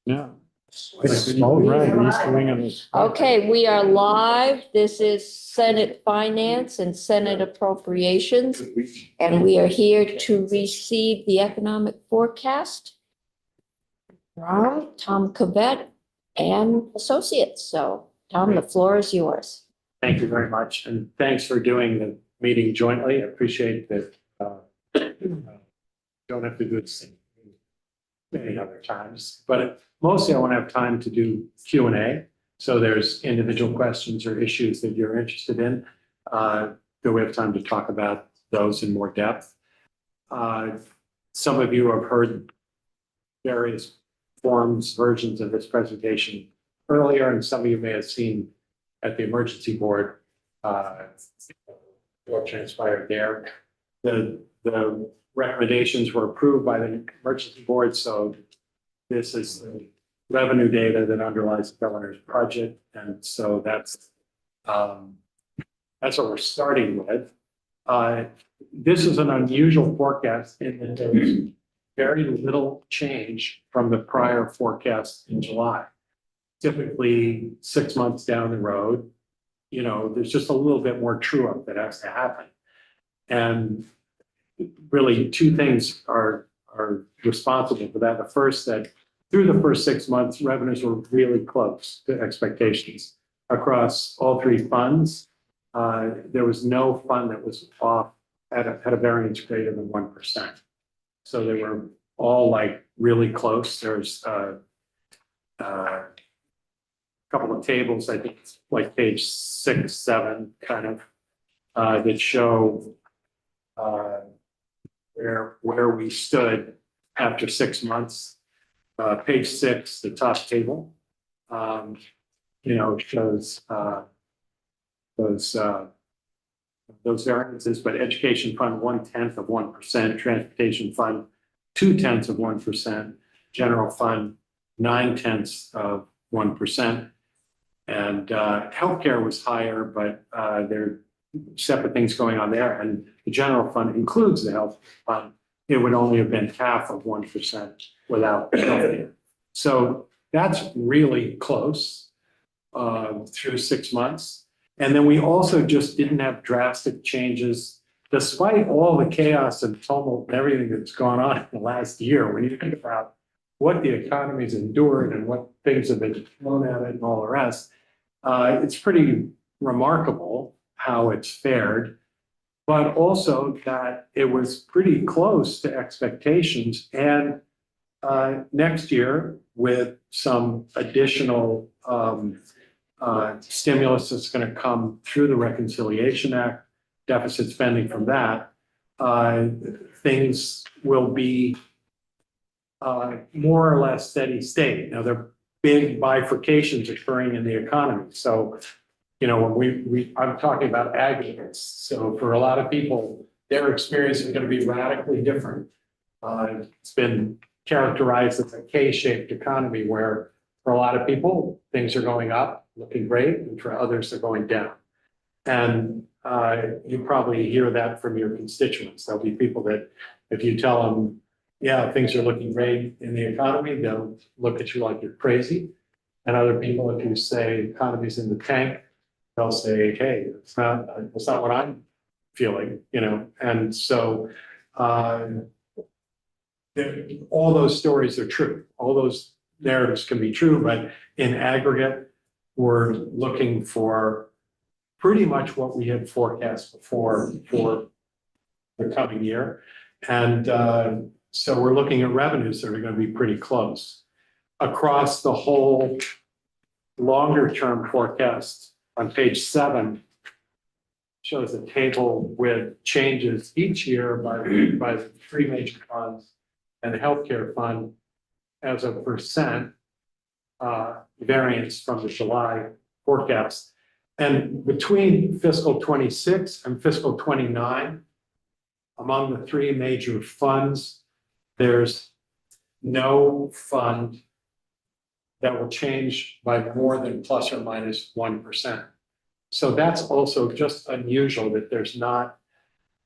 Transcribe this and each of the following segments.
Yeah. All right, East Wing of the. Okay, we are live. This is Senate Finance and Senate Appropriations, and we are here to receive the economic forecast from Tom Cavett and Associates. So, Tom, the floor is yours. Thank you very much, and thanks for doing the meeting jointly. I appreciate that. Don't have to do it many other times, but mostly I want to have time to do Q&A. So there's individual questions or issues that you're interested in, that we have time to talk about those in more depth. Some of you have heard various versions of this presentation earlier, and some of you may have seen at the emergency board what transpired there. The recommendations were approved by the emergency board, so this is the revenue data that underlies the governor's budget, and so that's what we're starting with. This is an unusual forecast in that there's very little change from the prior forecast in July. Typically, 6 months down the road, there's just a little bit more true up that has to happen. And really, two things are responsible for that. The first, that through the first 6 months, revenues were really close to expectations across all three funds. There was no fund that was off had a variance greater than 1%. So they were all like really close. There's a couple of tables, I think it's like page 6, 7, kind of, that show where we stood after 6 months. Page 6, the top table, shows those variances, but education fund 0.1%, transportation fund 0.2%, general fund 0.9%, and healthcare was higher, but there are separate things going on there. And the general fund includes the health fund. It would only have been 0.5% without healthcare. So that's really close through 6 months. And then we also just didn't have drastic changes, despite all the chaos and tumult and everything that's gone on in the last year. When you think about what the economy's endured and what things have been thrown at it and all the rest, it's pretty remarkable how it's fared, but also that it was pretty close to expectations. And next year, with some additional stimulus that's going to come through the Reconciliation Act, deficit spending from that, things will be more or less steady state. Now, there are big bifurcations occurring in the economy. So, when I'm talking about aggregates. So for a lot of people, their experience is going to be radically different. It's been characterized as a K-shaped economy where for a lot of people, things are going up, looking great, and for others, they're going down. And you probably hear that from your constituents. There'll be people that if you tell them, yeah, things are looking great in the economy, they'll look at you like you're crazy. And other people, if you say economy's in the tank, they'll say, hey, it's not what I'm feeling, And so all those stories are true. All those narratives can be true, but in aggregate, we're looking for pretty much what we had forecast before for the coming year. And so we're looking at revenues that are going to be pretty close. Across the whole longer term forecast on page 7 shows a table with changes each year by the three major funds and the healthcare fund as a percent variance from the July forecast. And between fiscal 26 and fiscal 29, among the three major funds, there's no fund that will change by more than plus or minus 1%. So that's also just unusual that there's not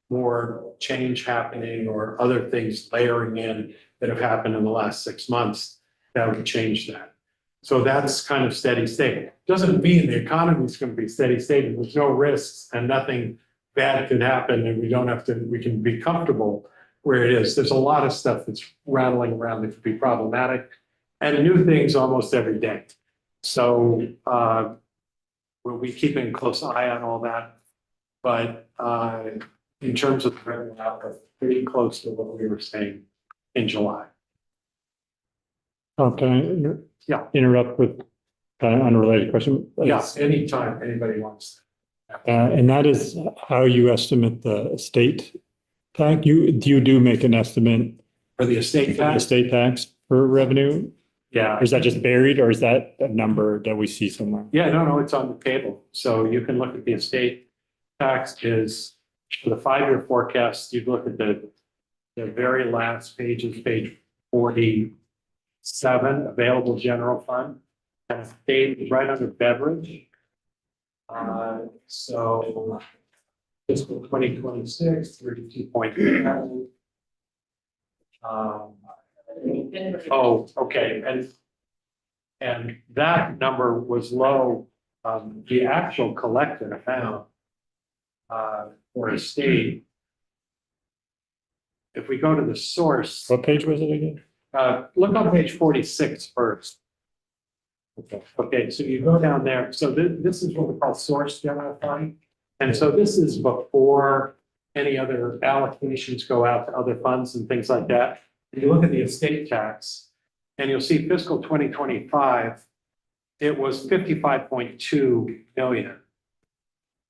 more change happening or other things layering in that have happened in the last 6 months. that would change that. So that's kind of steady state. Doesn't mean the economy is going to be steady state and there's no risks and nothing bad could happen and we don't have to, we can be comfortable where it is. There's a lot of stuff that's rattling around that could be problematic and new things almost every day. So we'll be keeping a close eye on all that. But in terms of the revenue outlook, pretty close to what we were saying in July. Oh, can I Yeah. interrupt with an unrelated question? Yes, anytime anybody wants. And that is how you estimate the estate tax. You do make an estimate For the estate for the tax? estate tax for revenue? Yeah. Or is that just buried or is that a number that we see somewhere? Yeah, no, it's on the table. So you can look at the estate tax is for the 5-year forecast, you look at the very last pages, page 47, available general fund. And it stayed right under beverage. So fiscal 2026, 32.7. Oh, okay, and that number was low. The actual collected amount for a state. If we go to the source, What page was it again? look on page 46 first. Okay, so you go down there. So this is what we call source general fund. And so this is before any other allocations go out to other funds and things like that. And you look at the estate tax and you'll see fiscal 2025, it was 55.2 million.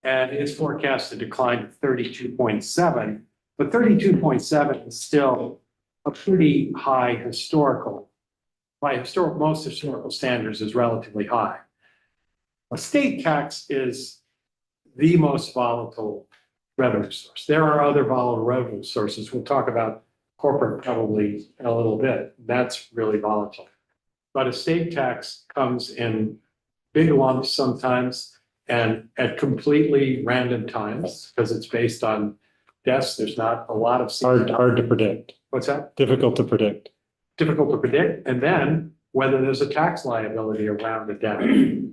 And it's forecast to decline to 32.7, but 32.7 is still a pretty high historical. By most historical standards is relatively high. A state tax is the most volatile revenue source. There are other volatile revenue sources. We'll talk about corporate probably in a little bit. That's really volatile. But a state tax comes in big lumps sometimes and at completely random times because it's based on deaths. There's not a lot of. Hard to predict. What's that? Difficult to predict. Difficult to predict. And then whether there's a tax liability around the debt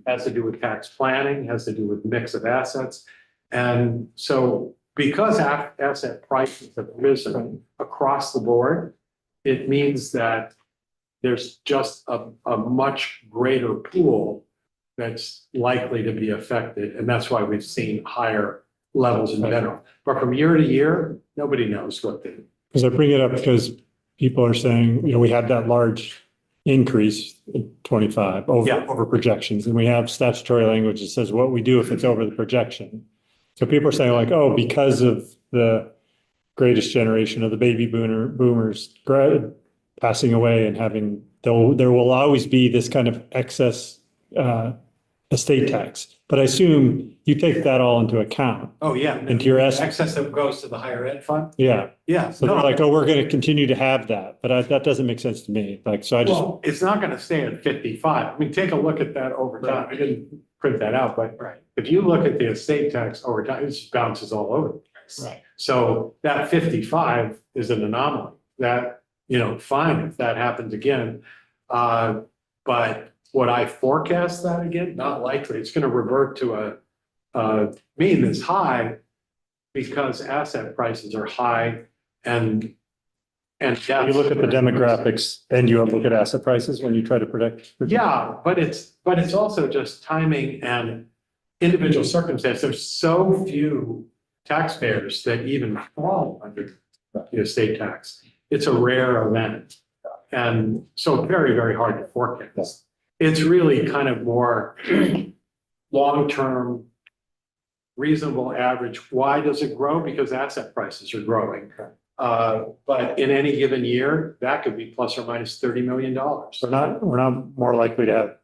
has to do with tax planning, has to do with mix of assets. And so because asset prices have risen across the board, it means that there's just a much greater pool that's likely to be affected. And that's why we've seen higher levels in general. But from year to year, nobody knows what the. Because I bring it up because people are saying, we had that large increase in 25 over projections. And we have statutory language that says what we do if it's over the projection. So people are saying like, oh, because of the greatest generation of the baby boomers passing away and having, there will always be this kind of excess estate tax. But I assume you take that all into account. Oh, yeah. Into your estimate. Excess that goes to the higher ed fund? Yeah. Yeah. So they're like, oh, we're going to continue to have that. But that doesn't make sense to me. Like, so I just. Well, it's not gonna stay at 55. I mean, take a look at that over time. I didn't print that out, but if you look at the estate tax over time, it just bounces all over the place. Right. So that 55 is an anomaly. That, fine if that happens again. But would I forecast that again? Not likely. It's gonna revert to a mean that's high because asset prices are high and You look at the demographics, then you look at asset prices when you try to predict. Yeah, but it's also just timing and individual circumstance. There's so few taxpayers that even fall under the estate tax. It's a rare event. And so very, very hard to forecast. It's really kind of more long-term, reasonable average. Why does it grow? Because asset prices are growing. But in any given year, that could be plus or minus $30 million. We're not more likely to have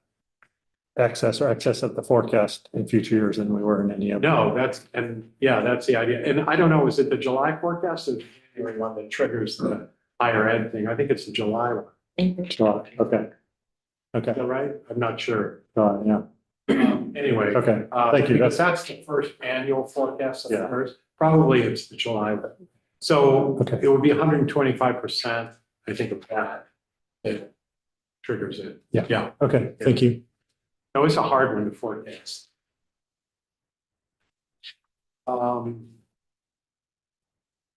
excess of the forecast in future years than we were in any other. No, that's the idea. And I don't know, is it the July forecast or the January one that triggers the higher ed thing? I think it's the July one. July. Okay. Okay. Is that right? I'm not sure. Yeah. Anyway. Okay. Thank you. Because that's the first annual forecast of Yeah. hers. Probably it's the July one. So Okay. it would be 125%, I think, of that. triggers it. Yeah. Yeah, Okay, thank you. that was a hard one to forecast.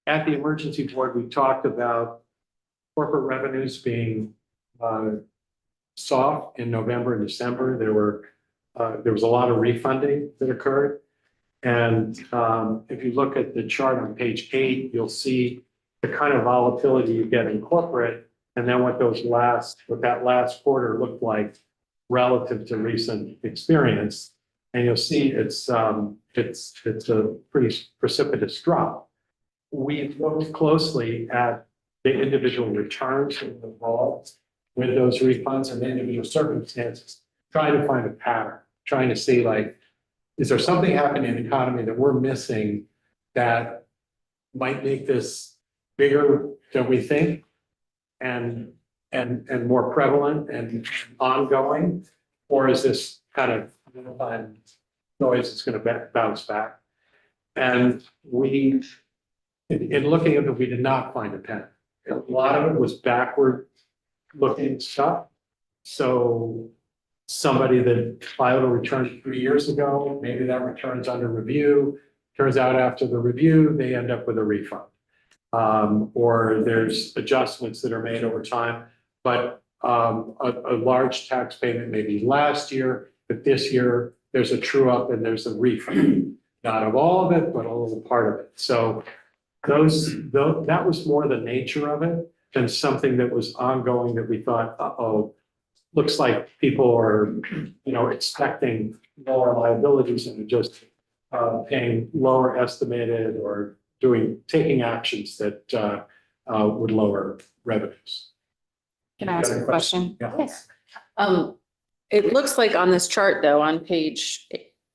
At the emergency board, we talked about corporate revenues being soft in November and December. There was a lot of refunding that occurred. And if you look at the chart on page 8, you'll see the kind of volatility you get in corporate, and then what that last quarter looked like relative to recent experience. And you'll see it's a pretty precipitous drop. We looked closely at the individual returns involved with those refunds and individual circumstances, trying to find a pattern, trying to see like, is there something happening in the economy that we're missing that might make this bigger than we think and more prevalent and ongoing? Or is this kind of one-time noise that's going to bounce back? And in looking at it, we did not find a pattern. A lot of it was backward looking stuff. So somebody that filed a return 3 years ago, maybe that return's under review. Turns out after the review, they end up with a refund. Or there's adjustments that are made over time. But a large tax payment maybe last year, but this year there's a true up and there's a refund. Not of all of it, but a little part of it. So that was more the nature of it than something that was ongoing that we thought, uh-oh, looks like people are, expecting lower liabilities and just paying lower estimated or taking actions that would lower revenues. Can I ask a question? Yeah. Yes. It looks like on this chart though, on page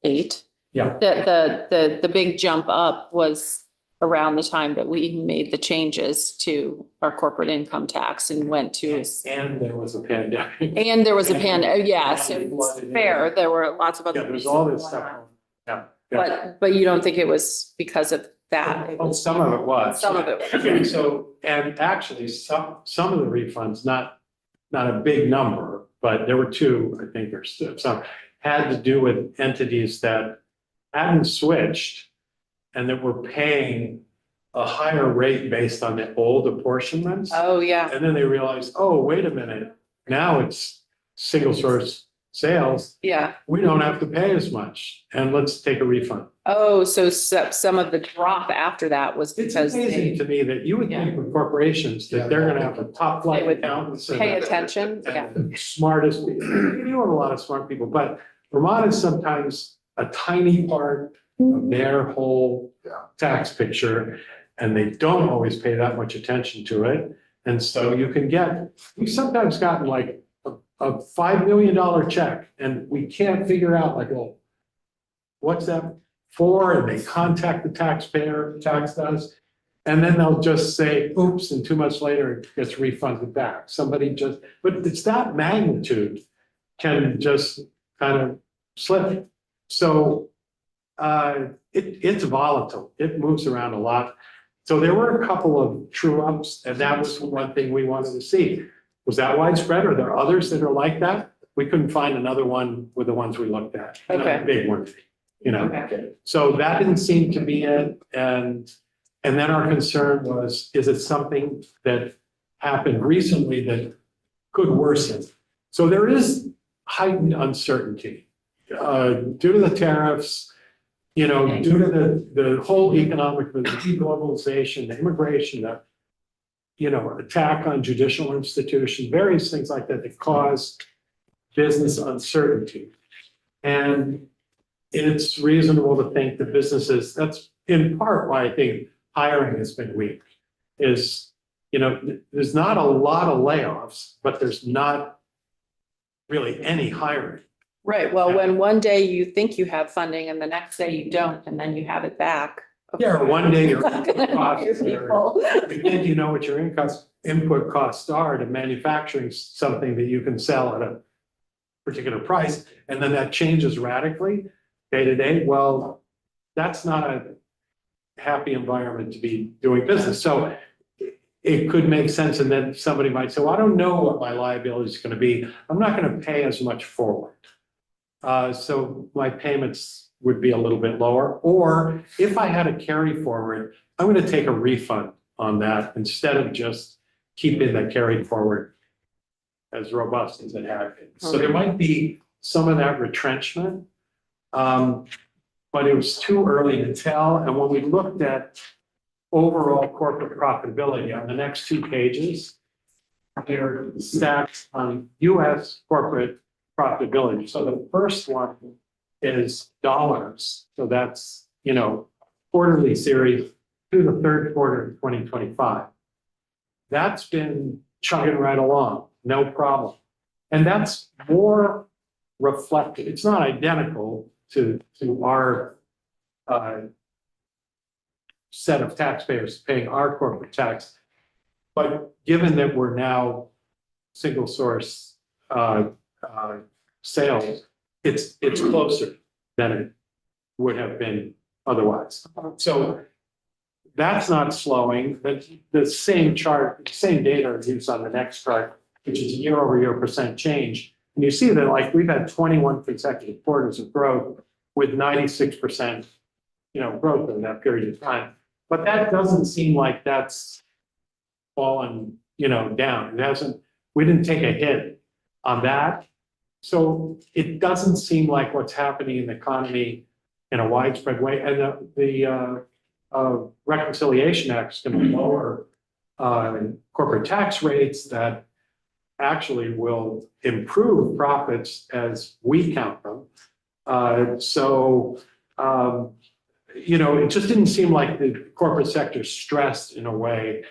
8, Yeah. that the big jump up was around the time that we made the changes to our corporate income tax and went to. And there was a pandemic. And there was a pandemic, yes, And it's flooded in. fair, there were lots of other. Yeah, there's all this reasons stuff. why. Yeah. Yeah. But you don't think it was because of that? It Oh, was- some of it was. Some of it was. Okay, so, and actually, some of the refunds, not a big number, but there were two, I think, or some, had to do with entities that hadn't switched and that were paying a higher rate based on the old apportionments. Oh, yeah, And then they realized, oh, wait a minute, now it's single source sales. yeah. We don't have to pay as much, and let's take a refund. Oh, so some of the drop after that was It's because amazing they to me that you would think with corporations that they're gonna have the top flight They would accountants. pay and attention, yeah. the smartest people. You have a lot of smart people, but Vermont is sometimes a tiny part of their whole tax picture. And they don't always pay that much attention to it. And so we've sometimes gotten like a $5 million check and we can't figure out like, well, what's that for? And they contact the taxpayer, tax does. And then they'll just say, oops, and 2 months later it gets refunded back. but it's that magnitude can just kind of slip. So it's volatile. It moves around a lot. So there were a couple of true ups, and that was one thing we wanted to see. Was that widespread? Are there others that are like that? We couldn't find another one with the ones we looked at. Not a Okay. big one, Okay. So that didn't seem to be it. And then our concern was, is it something that happened recently that could worsen? So there is heightened uncertainty due to the tariffs, due to the whole economic, the deglobalization, the immigration, the attack on judicial institutions, various things like that cause business uncertainty. And it's reasonable to think that businesses, that's in part why I think hiring has been weak, is, there's not a lot of layoffs, but there's not really any hiring. Right, well, when one day you think you have funding and the next day you don't, and then you have it back. Yeah, or one day your Not gonna hire costs are, people. again, you know what your input costs are to manufacturing something that you can sell at a particular price, and then that changes radically day to day. Well, that's not a happy environment to be doing business. So it could make sense, and then somebody might say, well, I don't know what my liability is gonna be, I'm not gonna pay as much forward. So my payments would be a little bit lower, or if I had a carry forward, I'm gonna take a refund on that instead of just keeping the carry forward as robust as it had been. So there might be some of that retrenchment. But it was too early to tell, and when we looked at overall corporate profitability on the next two pages, there are stats on US corporate profitability. So the first one is dollars. So that's, quarterly series through the third quarter of 2025. That's been chugging right along, no problem. And that's more reflected. It's not identical to our set of taxpayers paying our corporate tax. But given that we're now single source sales, it's closer than it would have been otherwise. So that's not slowing. The same chart, same data are used on the next chart, which is year over year percent change. And you see that like we've had 21 consecutive quarters of growth with 96%, growth in that period of time. But that doesn't seem like that's fallen, down. It hasn't, we didn't take a hit on that. So it doesn't seem like what's happening in the economy in a widespread way. And the Reconciliation Act is going to lower corporate tax rates that actually will improve profits as we count them. It just didn't seem like the corporate sector stressed in a way,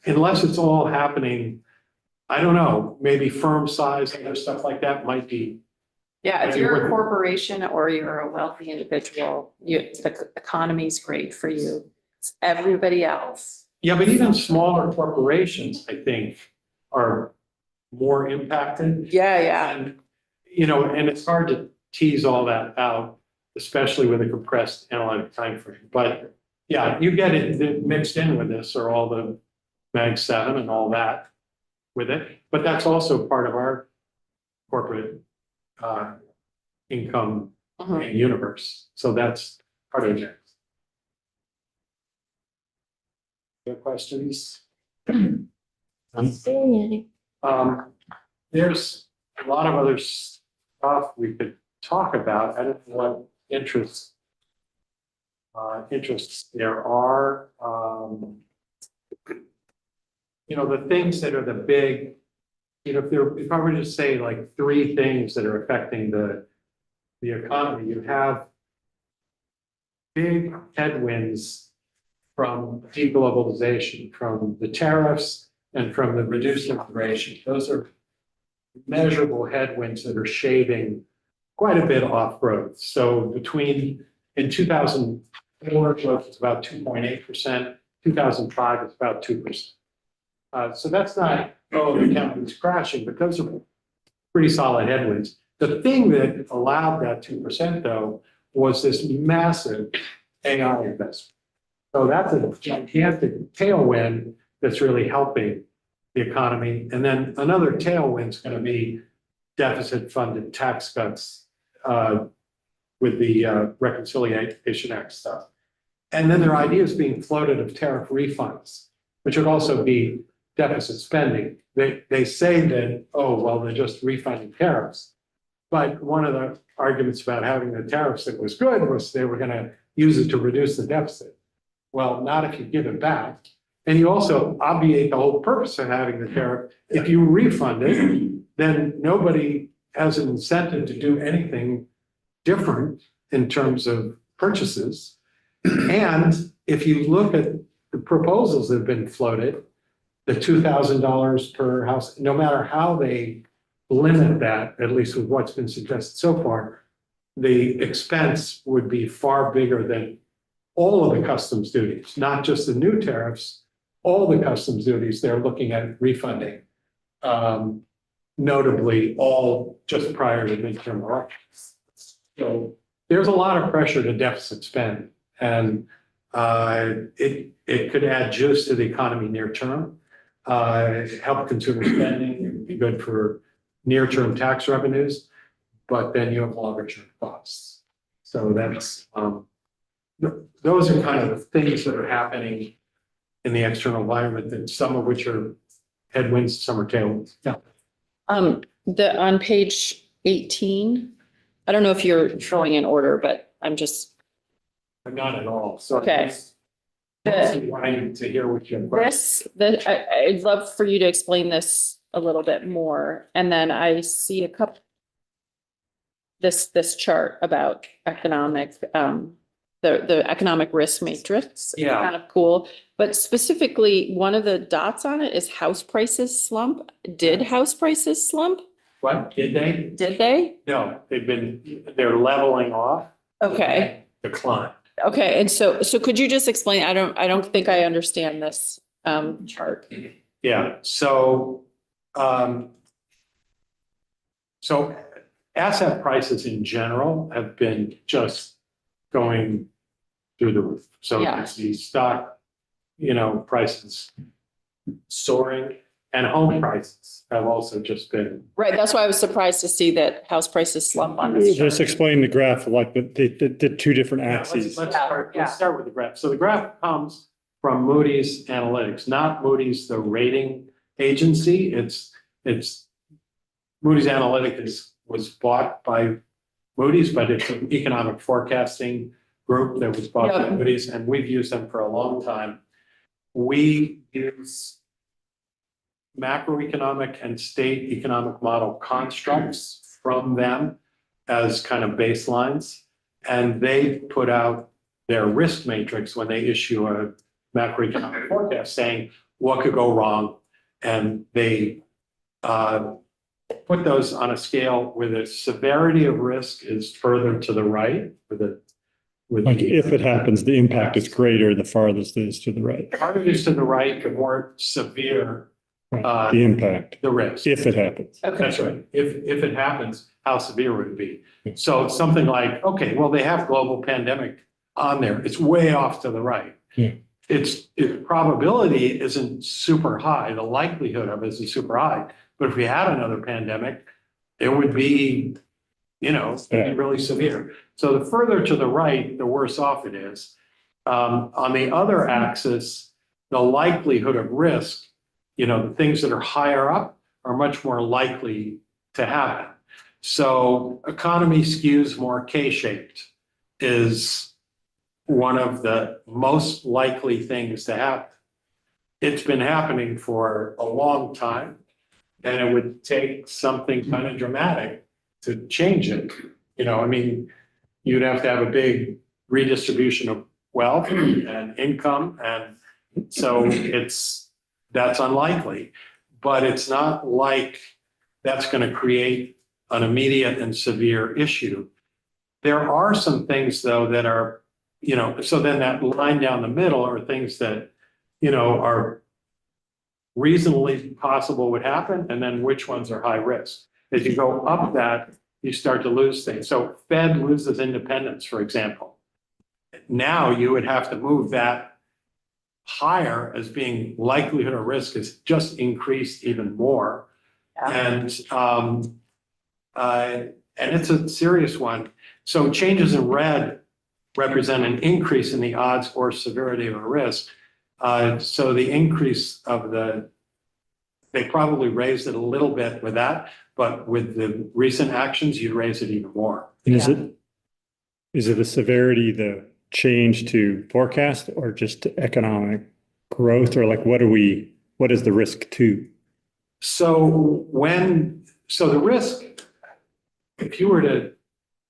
unless it's all happening. I don't know, maybe firm size and stuff like that might be. Yeah, if you're a corporation or you're a wealthy individual, the economy's great for you. It's everybody else. Yeah, but even smaller corporations, I think, are more impacted. Yeah. And, and it's hard to tease all that out, especially with a compressed analytic time frame. But yeah, you get it mixed in with this, or all the Mag 7 and all that with it. But that's also part of our corporate income and universe. So that's part of it. Other questions? I'm seeing any. There's a lot of other stuff we could talk about. I don't know what interests there are. The things that are the big, if I were to say like three things that are affecting the economy, you have big headwinds from deglobalization, from the tariffs and from the reduced immigration. Those are measurable headwinds that are shaving quite a bit off growth. So in 2004, growth was about 2.8%, 2005 is about 2%. So that's not, the economy's crashing, but those are pretty solid headwinds. The thing that allowed that 2% though was this massive AI investment. So that's a gigantic tailwind that's really helping the economy. And then another tailwind is going to be deficit funded tax cuts with the Reconciliation Act stuff. And then there are ideas being floated of tariff refunds, which would also be deficit spending. They say that, they're just refunding tariffs. But one of the arguments about having the tariffs that was good was they were going to use it to reduce the deficit. Well, not if you give it back. And you also obviate the whole purpose of having the tariff. If you refund it, then nobody has an incentive to do anything different in terms of purchases. And if you look at the proposals that have been floated, the $2,000 per house, no matter how they limit that, at least with what's been suggested so far, the expense would be far bigger than all of the customs duties, not just the new tariffs, all the customs duties they're looking at refunding, notably all just prior to midterm elections. So there's a lot of pressure to deficit spend. And It could add juice to the economy near term, help consumer spending, it would be good for near-term tax revenues, but then you have longer-term costs. So that's, those are kind of the things that are happening in the external environment, and some of which are headwinds, some are tailwinds. Yeah. On page 18, I don't know if you're showing in order, but I'm just, But not at all, so. Okay. Mostly wanting to hear what you. I'd love for you to explain this a little bit more. And then I see a couple, this chart about economic, the economic risk matrix. Yeah. Kind of cool. But specifically, one of the dots on it is house prices slump. Did house prices slump? What, did they? Did they? No, they're leveling off. Okay. Decline. Okay. And so could you just explain? I don't think I understand this chart. Yeah, so asset prices in general have been just going through the roof. So Yeah. it's the stock, prices soaring, and home prices have also just been. Right. That's why I was surprised to see that house prices slump on this chart. Just explain the graph, like the two different Yeah, axes. Let's Yeah. start with the graph. So the graph comes from Moody's Analytics, not Moody's, the rating agency. It's Moody's Analytics was bought by Moody's, but it's an economic forecasting group that was bought by Yeah. Moody's, and we've used them for a long time. We use macroeconomic and state economic model constructs from them as kind of baselines. And they put out their risk matrix when they issue a macroeconomic forecast saying what could go wrong. And they put those on a scale where the severity of risk is further to the right Like if it happens, the impact is greater, the farthest it is to the right. The harder it is to the right, the more severe The impact, the risk. if it happens. That's right. If it happens, how severe would it be? So it's something like, okay, well, they have global pandemic on there. It's way off to the right. Yeah. Its probability isn't super high. The likelihood of it isn't super high. But if we had another pandemic, it would be, it'd be really severe. So the further to the right, the worse off it is. On the other axis, the likelihood of risk, the things that are higher up are much more likely to happen. So economy skews more K-shaped is one of the most likely things to happen. It's been happening for a long time, and it would take something kind of dramatic to change it. You'd have to have a big redistribution of wealth and income, and so that's unlikely. But it's not like that's going to create an immediate and severe issue. There are some things, though, that are, so then that line down the middle are things that, are reasonably possible would happen, and then which ones are high risk. As you go up that, you start to lose things. So Fed loses independence, for example. Now you would have to move that higher as being likelihood of risk is just increased even more. And it's a serious one. So changes in red represent an increase in the odds or severity of a risk. So the increase of they probably raised it a little bit with that, but with the recent actions, you'd raise it even more. And is it the severity, the change to forecast, or just to economic growth, or like what is the risk to? So the risk, if you were to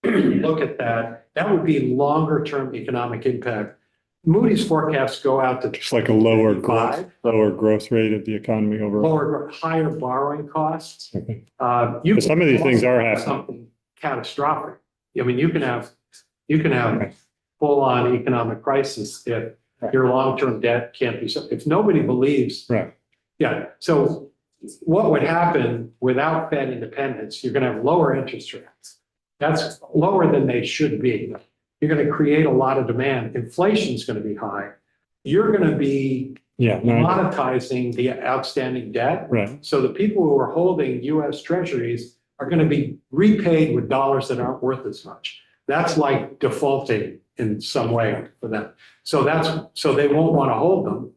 look at that would be longer term economic impact. Moody's forecasts go out to Just like a lower 55. growth rate of the economy overall. higher borrowing costs. Okay. You But some of these things are happening. something catastrophic. You can have full on economic crisis if your long-term debt can't be, if nobody believes. Right. Yeah, so what would happen without Fed independence? You're gonna have lower interest rates. That's lower than they should be. you're going to create a lot of demand. Inflation's going to be high. You're going to be Yeah, no, monetizing the outstanding debt. right, So the people who are holding US treasuries are going to be repaid with dollars that aren't worth as much. That's like defaulting in some way for them. So they won't want to hold them.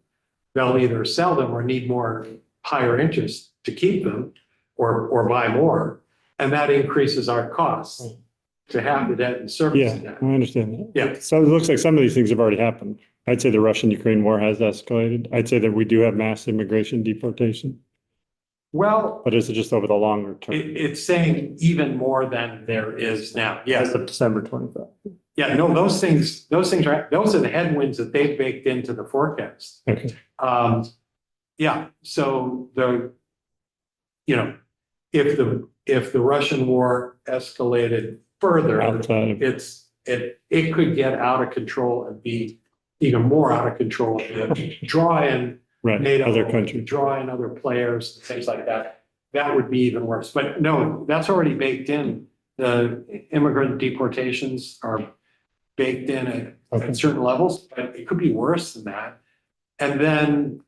They'll either sell them or need more higher interest to keep them or buy more. And that increases our costs to have the debt and service yeah, the debt. I understand that. Yeah. So it looks like some of these things have already happened. I'd say the Russian-Ukraine war has escalated. I'd say that we do have mass immigration deportation, Well, but is it just over the longer term? it's saying even more than there is now. As Yes. of December 25. Yeah, no, those are the headwinds that they've baked into the forecast. Okay, Yeah, so if the Russian war escalated further, outside of, it could get out of control and be even more out of control. Draw in right, NATO, other countries. draw in other players, things like that. That would be even worse. But no, that's already baked in. The immigrant deportations are baked in Okay. at certain levels, but it could be worse than that. And then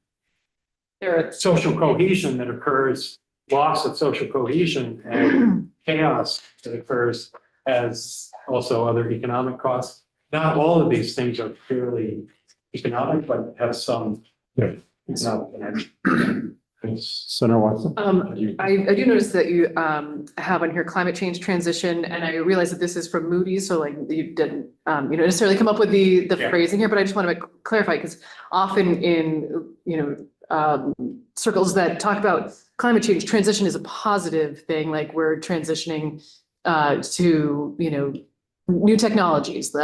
There, social cohesion that occurs, loss of social cohesion and chaos that occurs as also other economic costs. Not all of these things are purely economic, but have some Yeah. economic connection. Senator Watson? I do notice that you have on here climate change transition, and I realize that this is from Moody's, so like you didn't necessarily come up with the Yeah. phrasing here, but I just want to clarify, because often in, circles that talk about climate change, transition is a positive thing, like we're transitioning to, new technologies,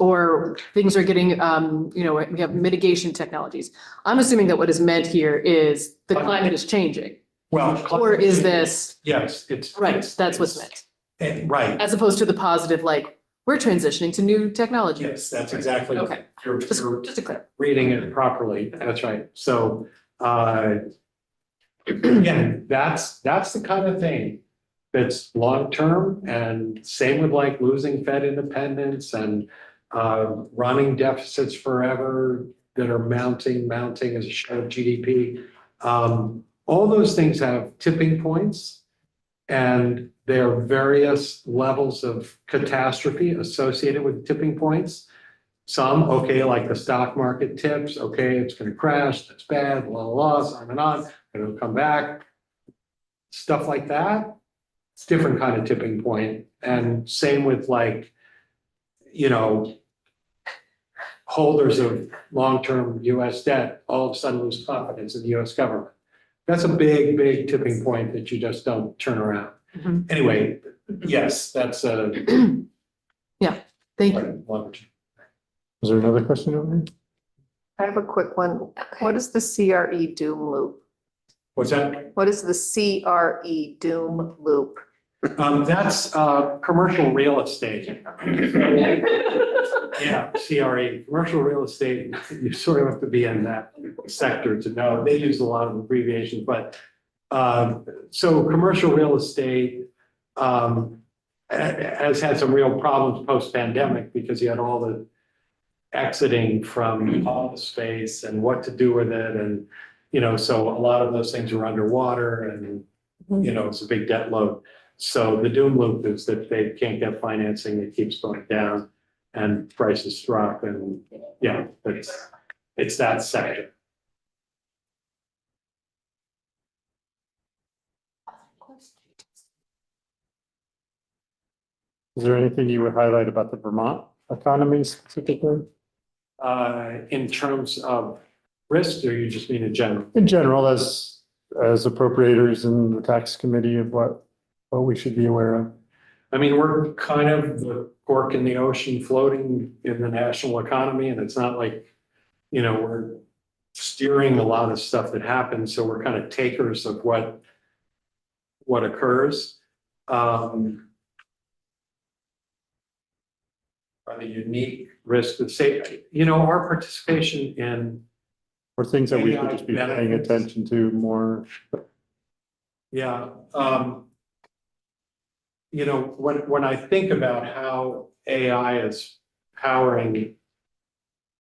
or things are getting, we have mitigation technologies. I'm assuming that what is meant here is the climate is changing, Well. or is this, Yes, it's. right, that's what's meant, Right, as opposed to the positive, like, we're transitioning to new technology. yes, that's exactly. Okay, You're just you're to clear. reading it properly, that's right. So, again, that's the kind of thing that's long-term, and same with like losing Fed independence and running deficits forever that are mounting as a share of GDP. All those things have tipping points, and there are various levels of catastrophe associated with tipping points. Some, okay, like the stock market tips, okay, it's gonna crash, that's bad, blah, blah, blah, on and on, it'll come back. Stuff like that, it's a different kind of tipping point. And same with like, holders of long-term US debt all of a sudden lose confidence in the US government. That's a big, big tipping point that you just don't turn around. Mhm. Anyway, yes, that's a. Thank you. Is there another question over here? I have a quick one. What is the CRE doom loop? What's that? What is the CRE doom loop? That's commercial real estate. Yeah, CRE, commercial real estate, you sort of have to be in that sector to know. They use a lot of abbreviations, but so commercial real estate has had some real problems post-pandemic because you had all the exiting from office space and what to do with it. And, so a lot of those things are underwater and, it's a big debt load. So the doom loop is that they can't get financing, it keeps going down and prices drop and, yeah, it's that sector. Is there anything you would highlight about the Vermont economy specifically? In terms of risk, or you just mean in general? In general, as appropriators in the tax committee of what we should be aware of. I mean, we're kind of the cork in the ocean floating in the national economy, and it's not like, we're steering a lot of stuff that happens, so we're kind of takers of what occurs. Are the unique risks that say, our participation in, Or things that we should just be paying Benefits. attention to more. yeah, you know, when I think about how AI is powering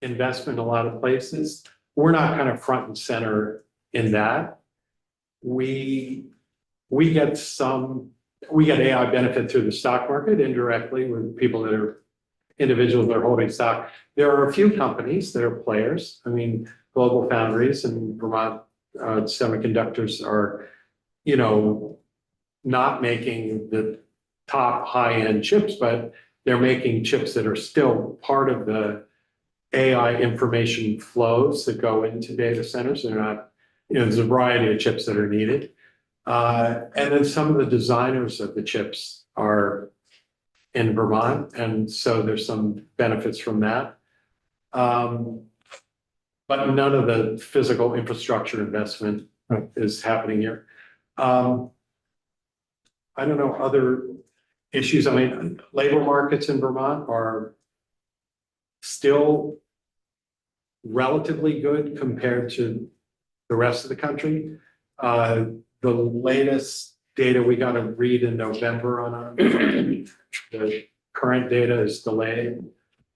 investment in a lot of places, we're not kind of front and center in that. We get AI benefit through the stock market indirectly with people that are individuals that are holding stock. There are a few companies that are players. I mean, Global Foundries and Vermont Semiconductors are, you know, not making the top high-end chips, but they're making chips that are still part of the AI information flows that go into data centers. They're not, you know, there's a variety of chips that are needed. And then some of the designers of the chips are in Vermont, and so there's some benefits from that. But none of the physical infrastructure investment is happening here. I don't know, other issues. I mean, labor markets in Vermont are still relatively good compared to the rest of the country. The latest data we got to read in November on our, the current data is delayed.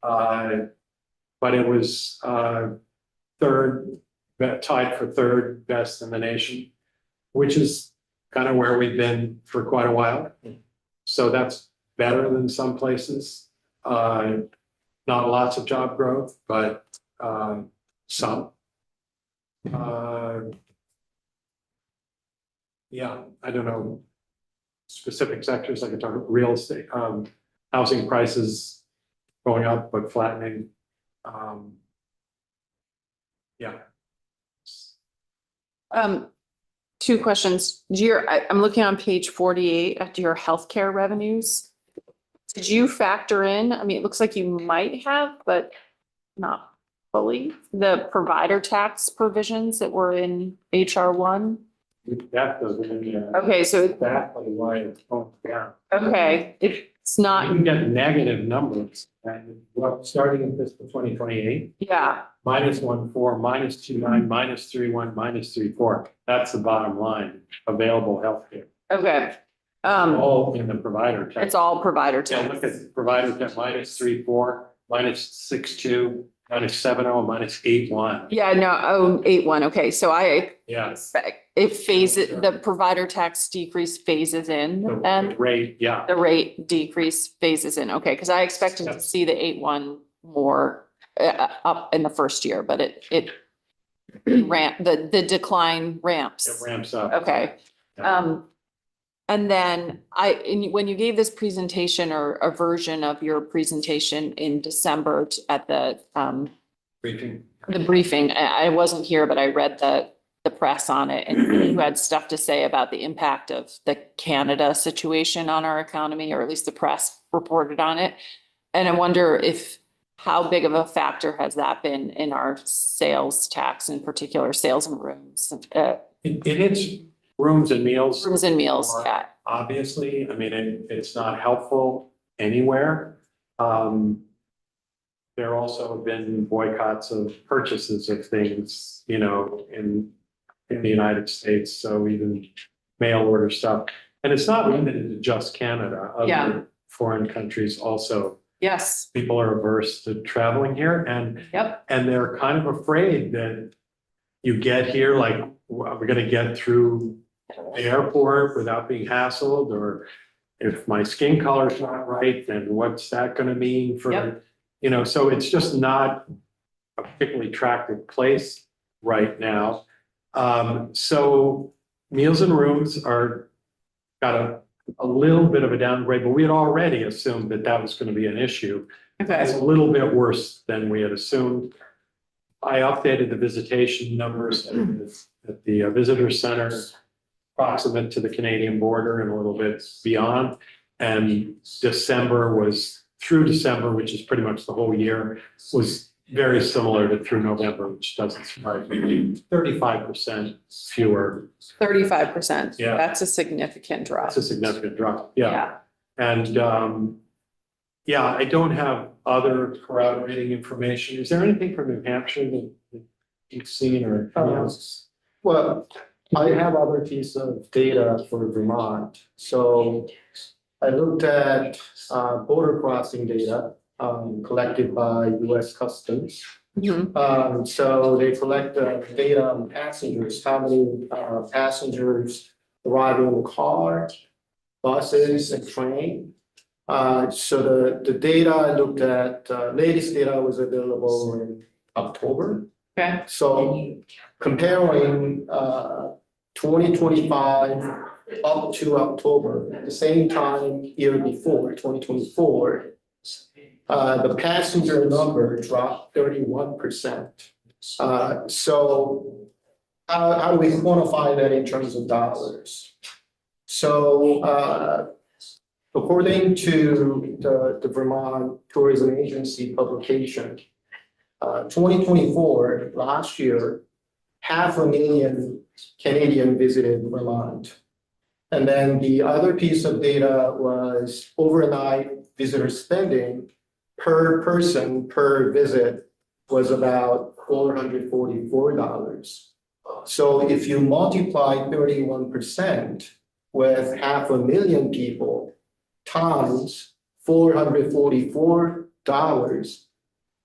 But it was tied for third best in the nation, which is kind of where we've been for quite a while. So that's better than some places. Not lots of job growth, but some. Yeah, I don't know. Specific sectors, I could talk about real estate, housing prices going up but flattening. Yeah. Two questions. I'm looking on page 48 at your healthcare revenues. Did you factor in, I mean, it looks like you might have, but not fully, the provider tax provisions that were in HR 1? That doesn't. Okay, so, Exactly why it's going down. okay, it's You not, can get negative numbers, and starting in fiscal 2028, yeah, -1.4, -2.9, -3.1, -3.4. That's the bottom line, available healthcare. okay. All in the provider tax. It's all provider Yeah, look tax. at provider tax, -3.4, -6.2, -7.0, -8.1. Yeah, no, 8.1, okay, so I Yeah. expect it phases, the provider tax decrease phases in The and rate, yeah. the rate decrease phases in, okay, because I expected to Yep. see the 8.1 more up in the first year, but it the decline It ramps. ramps up. Okay. Yeah. And then when you gave this presentation or a version of your presentation in December at the Briefing. I wasn't here, but I read the press on it, and you had stuff to say about the impact of the Canada situation on our economy, or at least the press reported on it. And I wonder how big of a factor has that been in our sales tax, in particular, sales and rooms? It hits rooms and meals. Rooms and meals, yeah. Obviously, I mean, it's not helpful anywhere. There also have been boycotts of purchases of things, you know, in the United States, so even mail order stuff. And it's not limited to just Canada. Yeah. Other foreign countries also, Yes, people are averse to traveling here, and yep, they're kind of afraid that you get here, like, we're gonna get through the airport without being hassled, or if my skin color's not right, then what's that gonna mean for, Yep. you know, so it's just not a particularly attractive place right now. So meals and rooms got a little bit of a downgrade, but we had already assumed that was gonna be an issue. It's okay, a little bit worse than we had assumed. I updated the visitation numbers at the visitor center, proximate to the Canadian border and a little bit beyond. And through December, which is pretty much the whole year, was very similar to through November, which doesn't surprise me. 35% fewer. 35%. Yeah. That's a significant drop. That's a significant drop. Yeah. And yeah, I don't have other corroborating information. Is there anything from New Hampshire that you've seen or? Well, I have other piece of data for Vermont. So I looked at border crossing data collected by US Customs. So they collect data on passengers, how many passengers arrive in the car, buses and train. So the data I looked at, latest data was available in October. Okay. So comparing 2025 up to October, at the same time year before, 2024, the passenger number dropped 31%. So how do we quantify that in terms of dollars? So according to the Vermont Tourism Agency publication, 2024, last year, 500,000 Canadian visited Vermont. And then the other piece of data was overnight visitor spending per person per visit was about $444. So if you multiply 31% with 500,000 people times $444,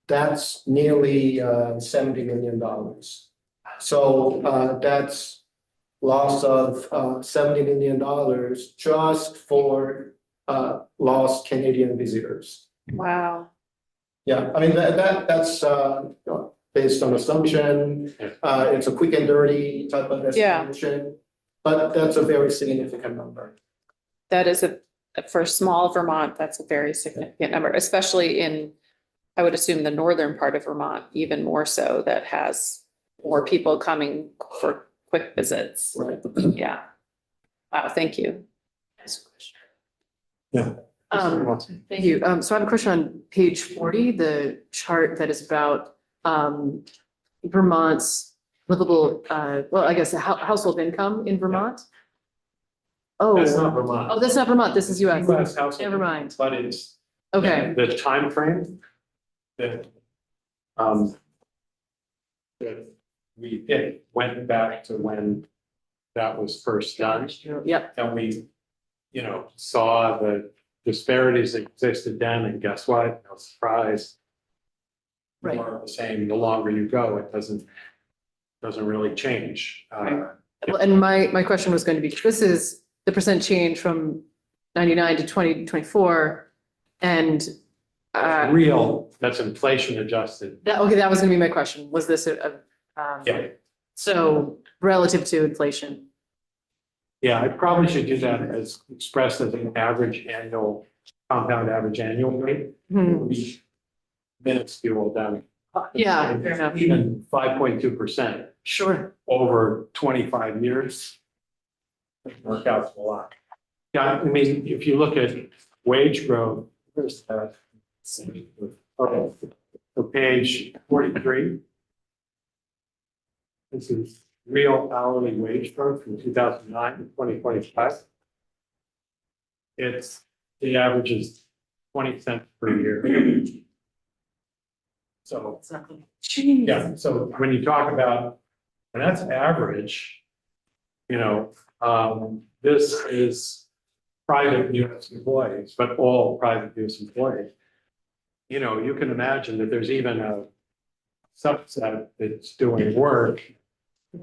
that's nearly $70 million. So that's loss of $70 million just for lost Canadian visitors. Wow. Yeah, I mean, that's based on assumption. It's a quick and dirty type of estimation, but that's a very significant number. That is for small Vermont, that's a very significant number, especially in, I would assume, the northern part of Vermont, even more so, that has more people coming for quick visits. Right. Yeah. Wow, thank you. Thank you. So I have a question on page 40, the chart that is about Vermont's livable, well, I guess household income in Vermont. Oh, That's not Vermont. oh, that's not Vermont. This is US. US household. Never mind. But it's. Okay. The timeframe that, that it went back to when that was first done. Yep. And we, saw the disparities that existed then, and guess what? No surprise. Right. More of the same, the longer you go, it doesn't really change. Well, and my question was going to be, this is the percent change from 99 to 2024. And Real, that's inflation adjusted. okay, that was going to be my question. Was this Yeah. so relative to inflation? Yeah, I probably should do that as expressed as an average annual, compound average annual rate. It would be minuscule down. Yeah, fair enough. Even 5.2% Sure. over 25 years. Doesn't work out a lot. Yeah, I mean, if you look at wage growth, where's that? Okay, so page 43. This is real hourly wage growth from 2009 to 2025. The average is 20 cents per year. So, yeah, so when you talk about, and that's average, this is private US employees, but all private US employees. You can imagine that there's even a subset that's doing work,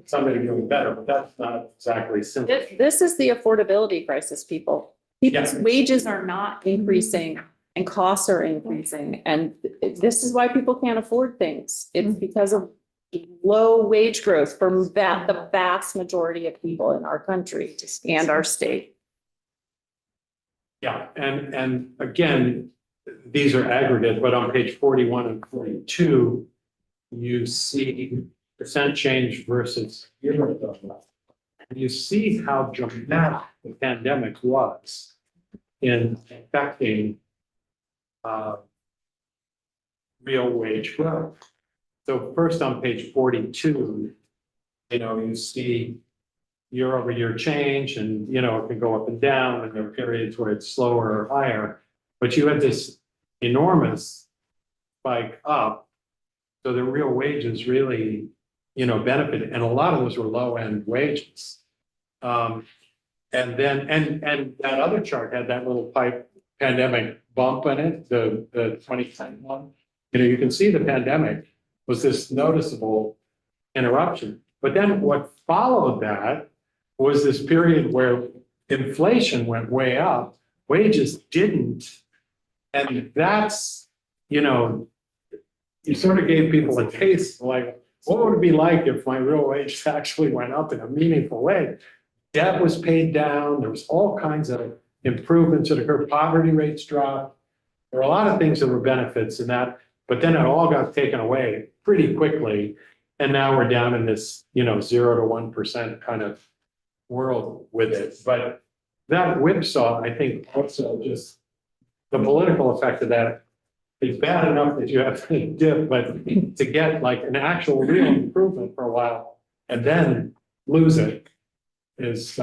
somebody doing better, but that's not exactly simple. This is the affordability crisis, people. People's Yeah. wages are not increasing and costs are increasing. And this is why people can't afford things. It's because of low wage growth from the vast majority of people in our country and our state. Yeah, and again, these are aggregate, but on page 41 and 42, you see percent change versus year ago. And you see how dramatic the pandemic was in affecting real wage growth. So first on page 42, you see year over year change, and it can go up and down, and there are periods where it's slower or higher, but you had this enormous spike up. So the real wages really, benefited, and a lot of those were low end wages. And then, and that other chart had that little pandemic bump in it, the 2010 one. You know, you can see the pandemic was this noticeable interruption. But then what followed that was this period where inflation went way up, wages didn't. And that's, you know, you sort of gave people a taste, like, what would it be like if my real wage actually went up in a meaningful way? Debt was paid down, there was all kinds of improvements that occurred, poverty rates dropped. There were a lot of things that were benefits in that, but then it all got taken away pretty quickly. And now we're down in this, you know, 0 to 1% kind of world with it. But that whipsaw, I think, also just the political effect of that is bad enough that you have to dip, but to get like an actual real improvement for a while and then lose it is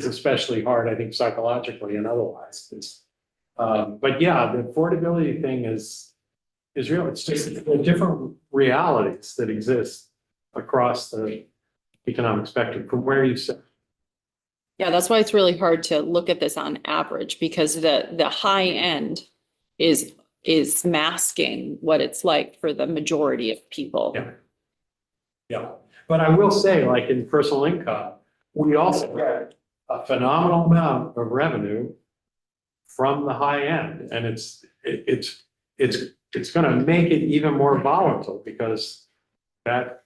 especially hard, I think, psychologically and otherwise. But yeah, the affordability thing is real. It's just the different realities that exist across the economic spectrum from where you sit. Yeah, that's why it's really hard to look at this on average, because the high end is masking what it's like for the majority of people. Yeah. Yeah, but I will say, like in personal income, we also get a phenomenal amount of revenue from the high end, and it's going to make it even more volatile because that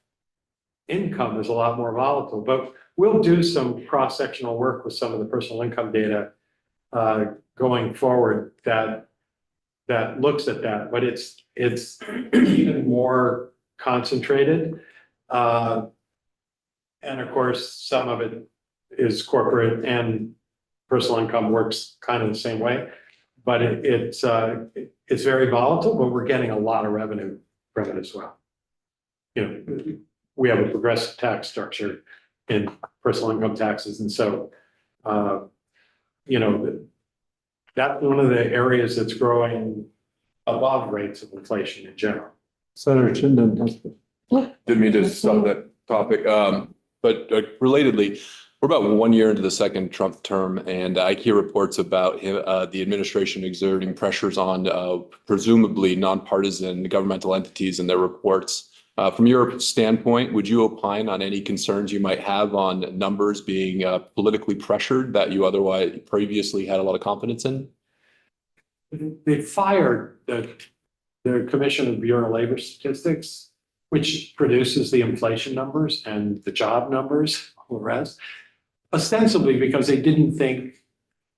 income is a lot more volatile. But we'll do some cross-sectional work with some of the personal income data going forward that looks at that, but it's even more concentrated. And of course, some of it is corporate and personal income works kind of the same way, but it's very volatile, but we're getting a lot of revenue from it as well. You know, we have a progressive tax structure in personal income taxes. And so, you know, that's one of the areas that's growing above rates of inflation in general. Senator Chinden has. Didn't mean to stop that topic, but relatedly, we're about 1 year into the second Trump term, and I hear reports about the administration exerting pressures on presumably nonpartisan governmental entities and their reports. From your standpoint, would you opine on any concerns you might have on numbers being politically pressured that you otherwise previously had a lot of confidence in? They fired the Commission of the Bureau of Labor Statistics, which produces the inflation numbers and the job numbers, all the rest, ostensibly because they didn't think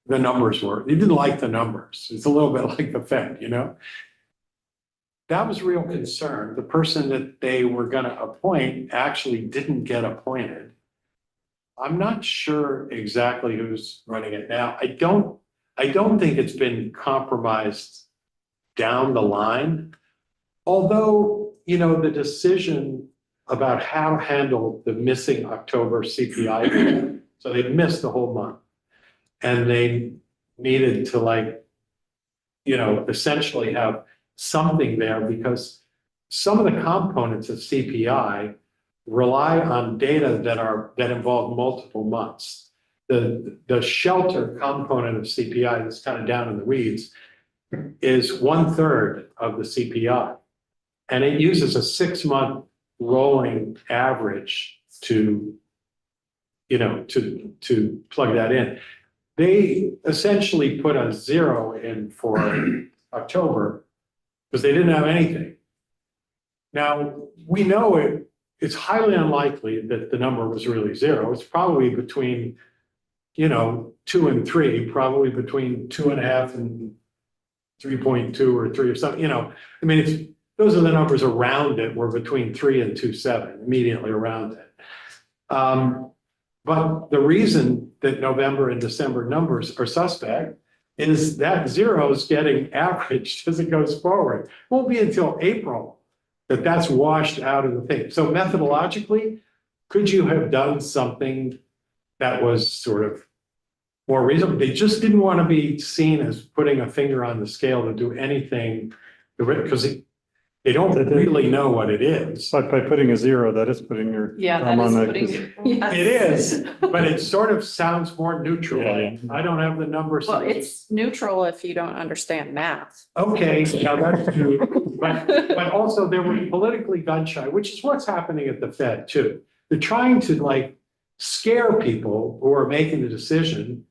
the numbers were, they didn't like the numbers. It's a little bit like the Fed, you know? That was a real concern. The person that they were going to appoint actually didn't get appointed. I'm not sure exactly who's running it now. I don't think it's been compromised down the line. Although, you know, the decision about how to handle the missing October CPI, so they missed the whole month. And they needed to, like, you know, essentially have something there because some of the components of CPI rely on data that involve multiple months. The shelter component of CPI that's kind of down in the weeds is 1/3 of the CPI. And it uses a 6-month rolling average to, you know, to plug that in. They essentially put a 0 in for October because they didn't have anything. Now, we know it's highly unlikely that the number was really 0. It's probably between, you know, 2 and 3, probably between 2.5 and 3.2 or 3 or something, you know. I mean, those are the numbers around it. We're between 3 and 2.7, immediately around it. But the reason that November and December numbers are suspect is that 0 is getting averaged as it goes forward. It won't be until April that that's washed out of the thing. So methodologically, could you have done something that was sort of more reasonable? They just didn't want to be seen as putting a finger on the scale to do anything, because They don't really know what it is. But by putting a zero, that is putting your Yeah, thumb that on is the. putting. yes. It is, but it sort of sounds more neutral. Yeah, yeah. I don't have the numbers. Well, it's neutral if you don't understand math. Okay, now that's true, but also they were politically gun shy, which is what's happening at the Fed too. They're trying to like scare people who are making the decision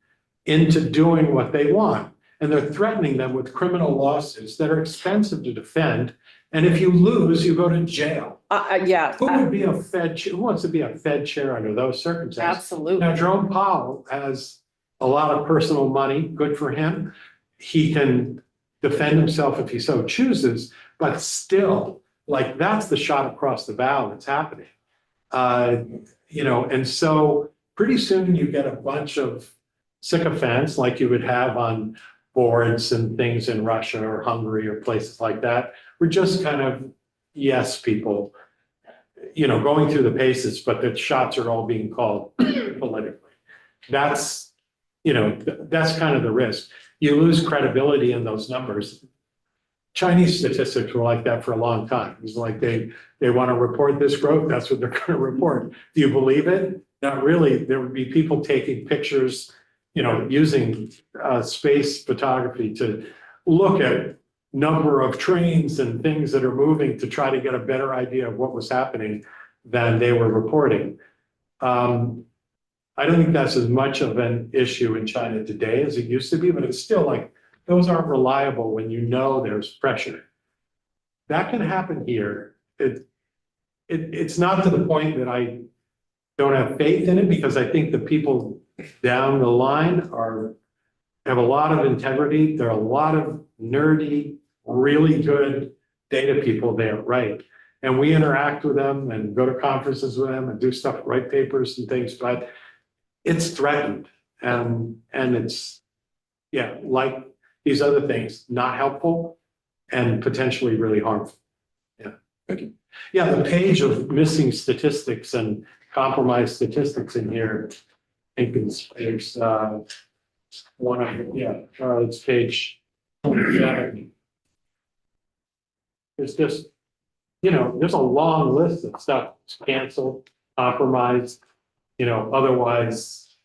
into doing what they want. And they're threatening them with criminal lawsuits that are expensive to defend. And if you lose, you go to jail. Yeah, Who would be a who wants to be a Fed chair under those circumstances? absolutely. Now, Jerome Powell has a lot of personal money, good for him. He can defend himself if he so chooses, but still, like, that's the shot across the bow that's happening. And so pretty soon you get a bunch of sycophants like you would have on boards and things in Russia or Hungary or places like that. We're just kind of, yes, people, going through the paces, but the shots are all being called politically. That's kind of the risk. You lose credibility in those numbers. Chinese statistics were like that for a long time. It was like they want to report this growth, that's what they're going to report. Do you believe it? Not really. There would be people taking pictures, using space photography to look at number of trains and things that are moving to try to get a better idea of what was happening than they were reporting. I don't think that's as much of an issue in China today as it used to be, but it's still like, those aren't reliable when there's pressure. That can happen here. It's not to the point that I don't have faith in it, because I think the people down the line have a lot of integrity. There are a lot of nerdy, really good data people there, right? And we interact with them and go to conferences with them and do stuff, write papers and things, but it's threatened. And it's, like these other things, not helpful and potentially really harmful. Yeah. Thank you. Yeah, the page of missing statistics and compromised statistics in here, I think it's one of, it's page 27. It's just, there's a long list of stuff that's canceled, compromised, otherwise,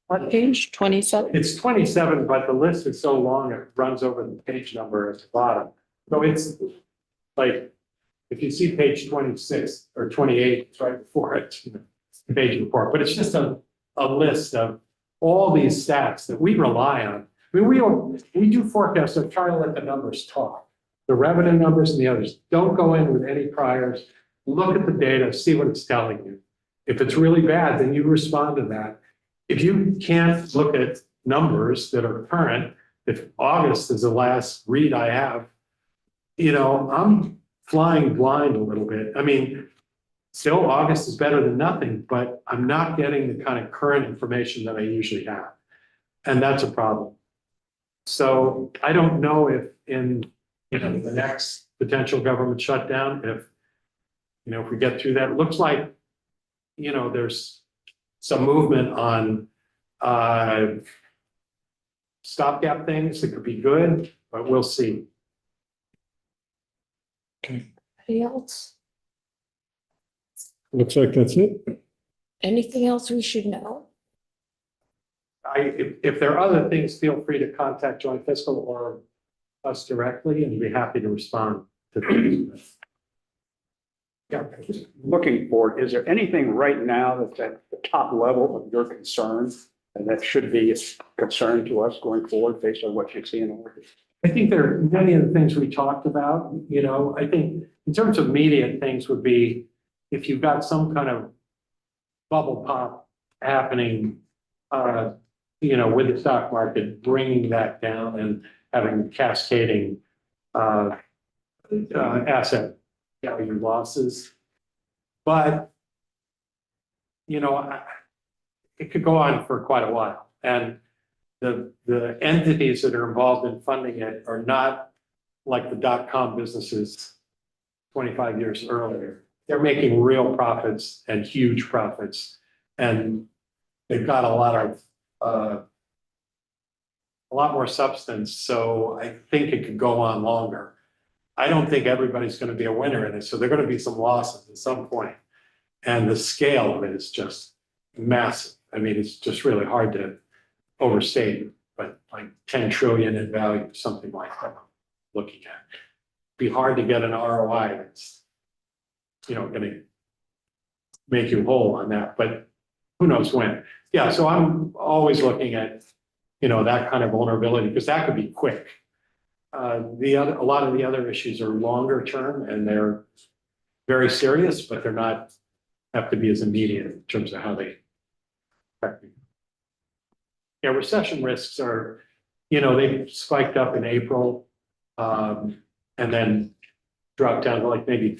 What page? 27? it's 27, but the list is so long, it runs over the page number at the bottom. So it's like, if you see page 26 or 28, it's right before it, the page before, but it's just a list of all these stats that we rely on. I mean, we do forecasts that try to let the numbers talk. The revenue numbers and the others, don't go in with any priors. Look at the data, see what it's telling you. If it's really bad, then you respond to that. If you can't look at numbers that are current, if August is the last read I have, I'm flying blind a little bit. I mean, still August is better than nothing, but I'm not getting the kind of current information that I usually have. And that's a problem. So I don't know if in, the next potential government shutdown, if we get through that, it looks like, there's some movement on stopgap things that could be good, but we'll see. Anybody else? Looks like that's it. Anything else we should know? If there are other things, feel free to contact Joint Fiscal or us directly, and be happy to respond to things. Yeah, just looking for, is there anything right now that's at the top level of your concern and that should be a concern to us going forward based on what you see in the market? I think there are many of the things we talked about, I think in terms of immediate things would be if you've got some kind of bubble pop happening, with the stock market, bringing that down and having cascading asset value losses. But, it could go on for quite a while. And the entities that are involved in funding it are not like the dot-com businesses 25 years earlier. They're making real profits and huge profits. And they've got a lot more substance. So I think it could go on longer. I don't think everybody's gonna be a winner in it, so there are gonna be some losses at some point. And the scale of it is just massive. I mean, it's just really hard to overstate, but like 10 trillion in value, something like that, looking at. Be hard to get an ROI that's, gonna make you whole on that, but who knows when. Yeah, so I'm always looking at, that kind of vulnerability, because that could be quick. A lot of the other issues are longer term and they're very serious, but they're not, have to be as immediate in terms of how they affect you. Yeah, recession risks are, they spiked up in April, and then dropped down to like maybe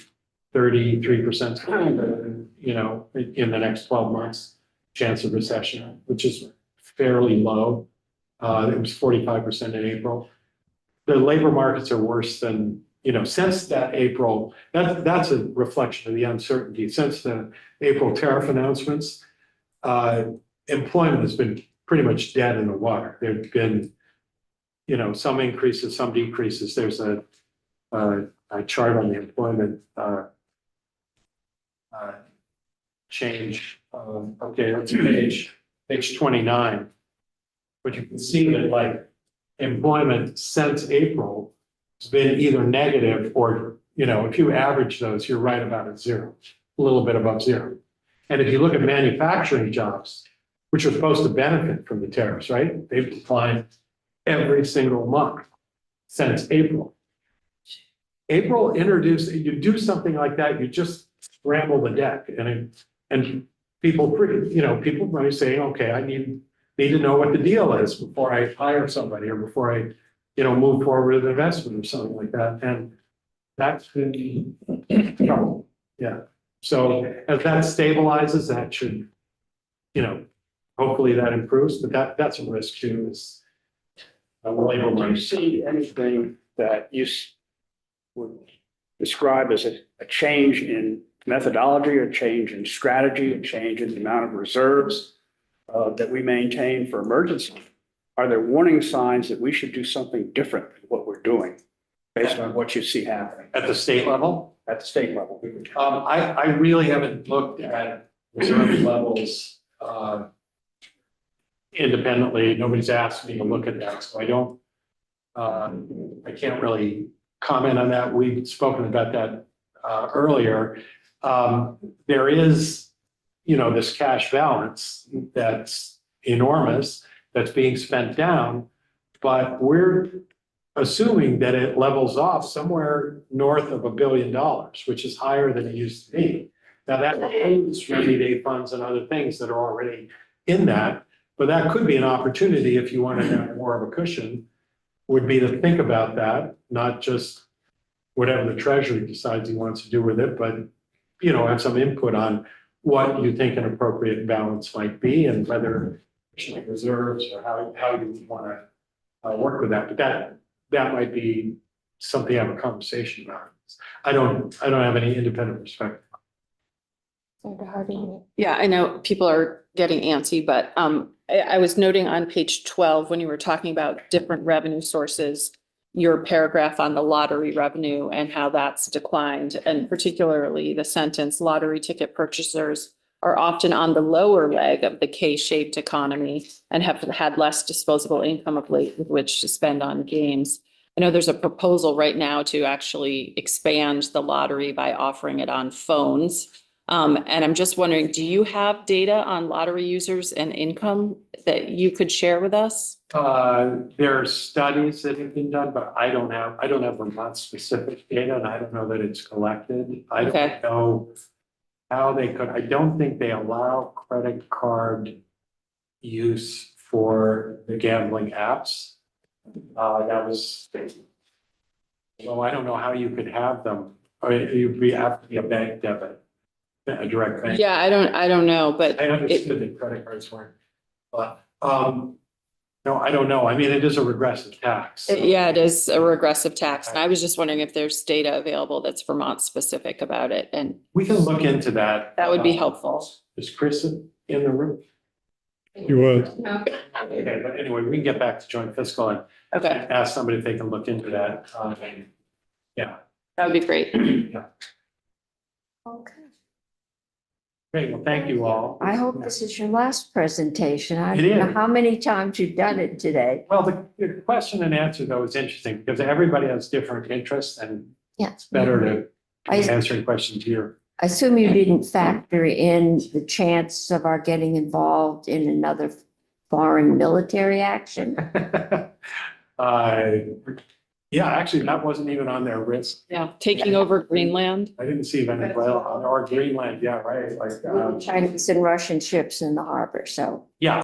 33%, in the next 12 months, chance of recession, which is fairly low. It was 45% in April. The labor markets are worse than, since that April, that's a reflection of the uncertainty. Since the April tariff announcements, employment has been pretty much dead in the water. There've been, some increases, some decreases. There's a chart on the employment change. Okay, that's page 29. But you can see that like employment since April has been either negative or, if you average those, you're right about at zero, a little bit above zero. And if you look at manufacturing jobs, which are supposed to benefit from the tariffs, right? They've declined every single month since April. April introduced, you do something like that, you just scramble the deck and people, people might be saying, okay, I need to know what the deal is before I hire somebody or before I, move forward with an investment or something like that. And that's been trouble. Yeah. So as that stabilizes, that should, hopefully that improves, but that's a risk too, is labor Do you market. see anything that you would describe as a change in methodology, a change in strategy, a change in the amount of reserves that we maintain for emergency? Are there warning signs that we should do something different than what we're doing based on what you see happening At the state level? at the state level? I really haven't looked at reserve levels independently. Nobody's asked me to look at that, so I can't really comment on that. We've spoken about that earlier. There is, this cash balance that's enormous, that's being spent down, but we're assuming that it levels off somewhere north of $1 billion, which is higher than it used to be. Now that includes rainy day funds and other things that are already in that, but that could be an opportunity if you want to have more of a cushion, would be to think about that, not just whatever the treasury decides he wants to do with it, but, have some input on what you think an appropriate balance might be and whether reserves or how you want to work with that. But that might be something to have a conversation about. I don't have any independent perspective. Yeah, I know people are getting antsy, but I was noting on page 12, when you were talking about different revenue sources, your paragraph on the lottery revenue and how that's declined, and particularly the sentence, lottery ticket purchasers are often on the lower leg of the K-shaped economy and have had less disposable income of late with which to spend on games. I know there's a proposal right now to actually expand the lottery by offering it on phones. And I'm just wondering, do you have data on lottery users and income that you could share with us? There are studies that have been done, but I don't have Vermont specific data, and I don't know that it's collected. I Okay. don't know how they could. I don't think they allow credit card use for the gambling apps. That was. Well, I don't know how you could have them. I mean, you'd have to be a bank debit, a direct bank. Yeah, I don't know, but I understood that credit cards weren't, but, no, I don't know. I mean, it is a regressive tax. yeah, it is a regressive tax. And I was just wondering if there's data available that's Vermont specific about it, and We can look into that. that would be helpful. Is Chris in the room? You would. Okay, but anyway, we can get back to joint fiscal and Okay, ask somebody if they can look into that. Yeah, That would be great. Okay. Great, well, thank you all. I hope this is your last presentation. I It don't know is. how many times you've done it today. Well, the question and answer though is interesting because everybody has different interests and Yeah. it's better to I answering questions here. I assume you didn't factor in the chance of our getting involved in another foreign military action. Yeah, actually, that wasn't even on their list. Yeah, taking over Greenland. I didn't see Venezuela or Greenland, yeah, right, like, Chinese and Russian ships in the harbor, so. yeah,